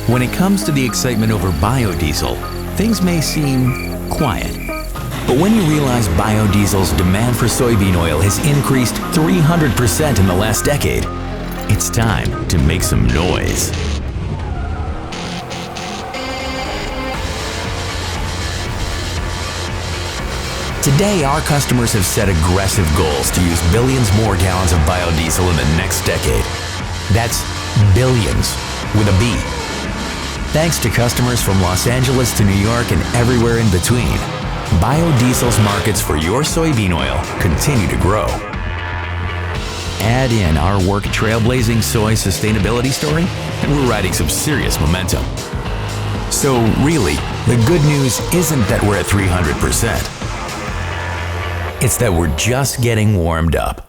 When it comes to the excitement over biodiesel, things may seem quiet. But when you realize biodiesel's demand for soybean oil has increased 300% in the last decade, it's time to make some noise. Today, our customers have set aggressive goals to use billions more gallons of biodiesel in the next decade. That's billions with a B. Thanks to customers from Los Angeles to New York and everywhere in between, biodiesel's markets for your soybean oil continue to grow. Add in our work trailblazing soy sustainability story, and we're riding some serious momentum. So really, the good news isn't that we're at 300%. It's that we're just getting warmed up.